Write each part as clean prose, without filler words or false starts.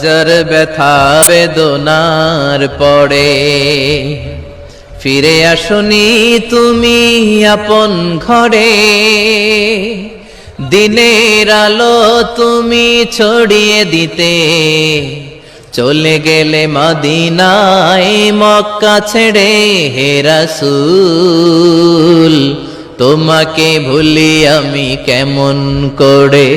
হাজার ব্যথা বেদনার পরে ফিরে আসনি তুমি আপন ঘরে। দিনের আলো তুমি ছড়িয়ে দিতে চলে গেলে মদিনায় মক্কা ছেড়ে। হে রাসূল তোমাকে ভুলি আমি কেমন করে।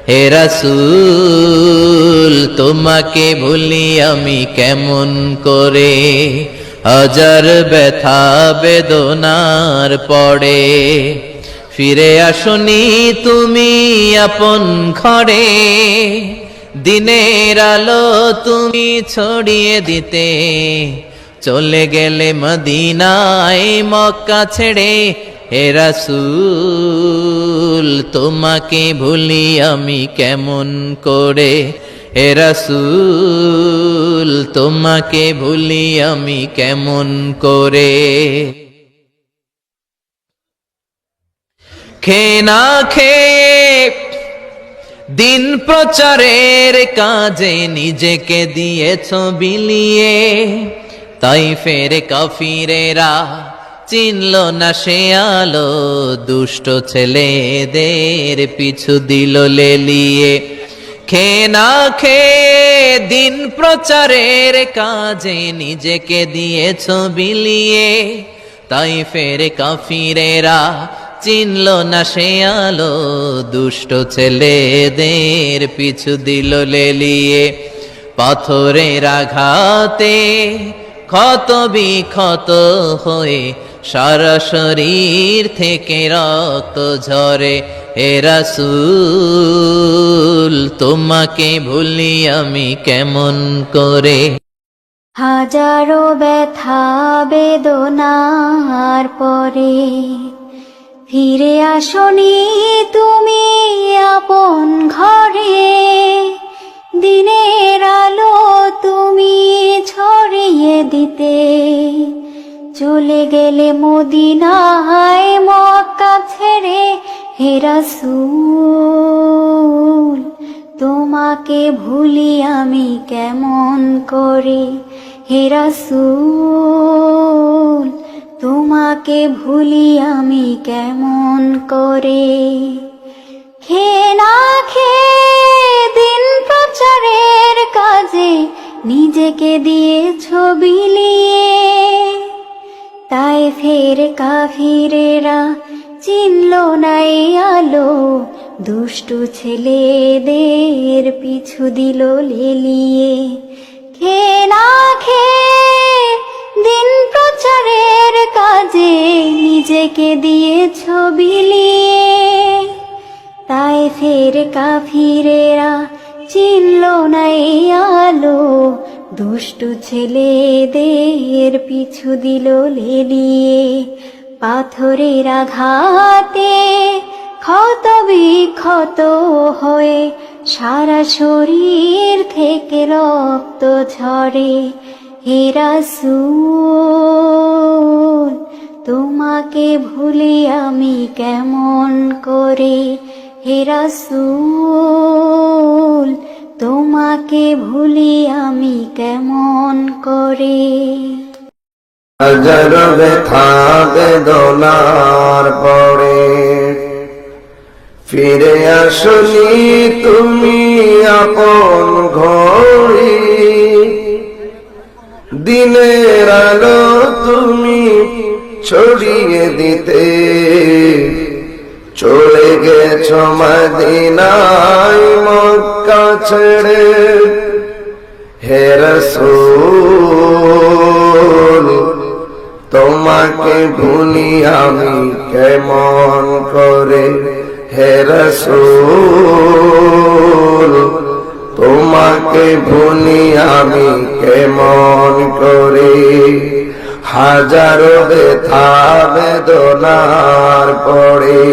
হে রাসূল তোমাকে ভুলি আমি কেমন করে। হাজার ব্যথা বেদনার পরে ফিরে আসনি তুমি আপন ঘরে। দিনের আলো তুমি ছড়িয়ে দিতে চলে গেলে মদিনায় মক্কা ছেড়ে। হে রাসূল তোমাকে ভুলি আমি কেমন করে। হে রাসূল তোমাকে ভুলি আমি কেমন করে। খেয়ে না খেয়ে দিন প্রচারের কাজে নিজেকে দিয়েছ বিলিয়ে। তাইফের কাফিরেরা চিনল না সে আলো, দুষ্ট ছেলেদের পিছু দিল লেলিয়ে। খেয়ে না খেয়ে দিন প্রচারের কাজে নিজেকে দিয়েছ বিলিয়ে। তাইফের কাফিরেরা চিনল না সে আলো, দুষ্ট ছেলেদের পিছু দিল লেলিয়ে। পাথরের আঘাতে ক্ষত বিক্ষত হয়ে সারা শরীর থেকে রক্ত ঝরে। হে রাসূল তোমাকে ভুলি আমি কেমন করে। হাজারো ব্যথা বেদনার পরে ফিরে আসনি তুমি আপন ঘরে। দিনের আলো তুমি ছড়িয়ে দিতে চলে গেলে মদিনায় মক্কা ছেড়ে। হে রাসূল তোমাকে ভুলি আমি কেমন করে। হে রাসূল তোমাকে ভুলি আমি কেমন করে। খেয়ে না খেয়ে দিন প্রচারের কাজে নিজেকে দিয়েছ বিলিয়ে। তাইফের কাফিরেরা চিনল না এই আলো, দুষ্টু ছেলেদের পিছু দিল লেলিয়ে। খেয়ে না খেয়ে দিন প্রচারের কাজে নিজেকে দিয়েছ বিলিয়ে। তাইফের কাফিরেরা চিনল না এই আলো, দুষ্টু ছেলেদের পিছু দিল লেলিয়ে। পাথরের আঘাতে ক্ষত বিক্ষত হয়ে সারা শরীর থেকে রক্ত ঝরে। হে রাসূল তোমাকে ভুলি আমি কেমন করে। হে রাসূল তোমাকে ভুলি আমি কেমন করে। হাজার ব্যথা বেদনার পরে ফিরে আসনি তুমি আপন ঘরে। দিনের আলো তুমি ছড়িয়ে দিতে চলে গেছ মদিনায় মক্কা ছেড়ে। হে রাসূল তোমাকে ভুলি আমি কেমন করে। হে রাসূল তোমাকে ভুলি আমি কেমন করে। হাজারো ব্যথা বেদনার পরে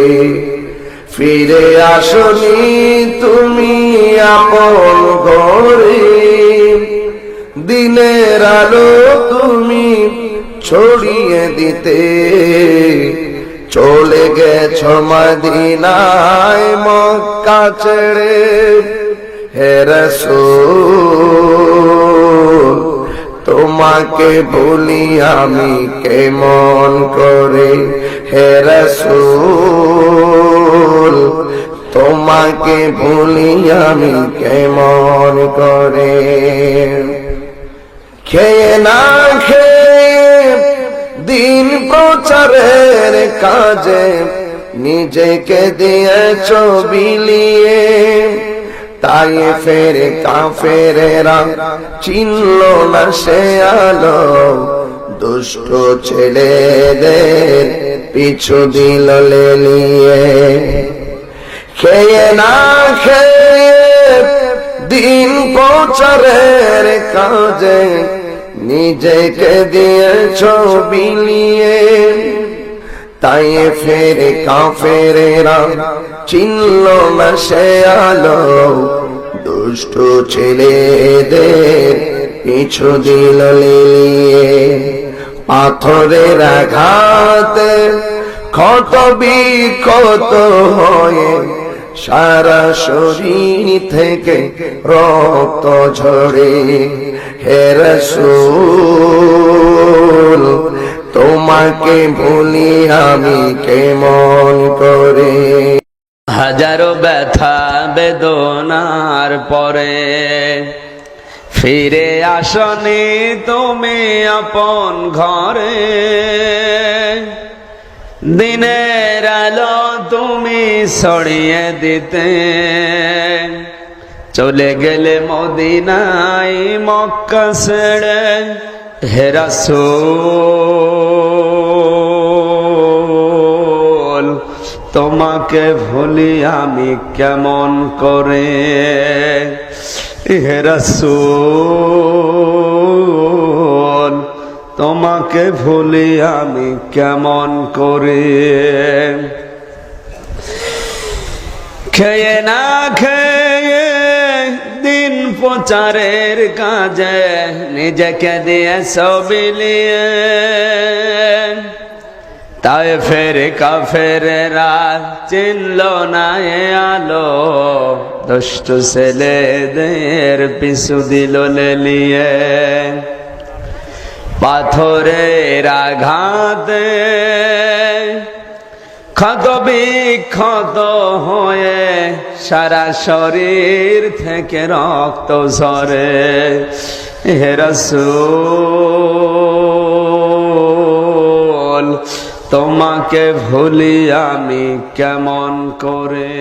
ফিরে আসনি তুমি আপন ঘরে। দিনের আলো তুমি ছড়িয়ে দিতে চলে গেছ মদিনায় মক্কা ছেড়ে। হে রাসূল তোমাকে ভুলি আমি কেমন করে হে রাসূল তোমাকে ভুলি আমি কেমন করে খেয়ে না খেয়ে দিন প্রচারের কাজে নিজেকে দিয়েছ বিলিয়ে তাই ফেরে কাফেরেরা চিনল না সে আলো দুষ্ট ছেলেদের পিছু দিল লেলিয়ে খেয়ে না খেয়ে দিন প্রচারের কাজে নিজেকে দিয়েছ বিলিয়ে তাই ফেরে কাফেরেরা চিনল না সে আলো দুষ্ট ছেলেদের পিছু দিল লেলিয়ে পাথরের আঘাতে ক্ষত বিক্ষত হয়ে সারা শরীর থেকে রক্ত ঝরে হে রাসূল তোমাকে ভুলি আমি কেমন করে হাজারো ব্যথা বেদনার পরে ফিরে আসনি তুমি আপন ঘরে দিনের আলো তুমি ছড়িয়ে দিতে চলে গেলে মদিনায় মক্কা ছেড়ে হে রাসূল তোমাকে ভুলি আমি কেমন করে হে রাসূল তোমাকে ভুলি আমি কেমন করে খেয়ে না খেয়ে দিন প্রচারের কাজে নিজেকে দিয়ে বিলিয়ে তাই ফেরে কাফেরেরা চিনল না এ আলো দুষ্ট ছেলেদের পিছু দিল লেলিয়ে পাথরের আঘাতে ক্ষত বিক্ষত হয়ে সারা শরীর থেকে রক্ত ঝরে হে রাসূল তোমাকে ভুলি আমি কেমন করে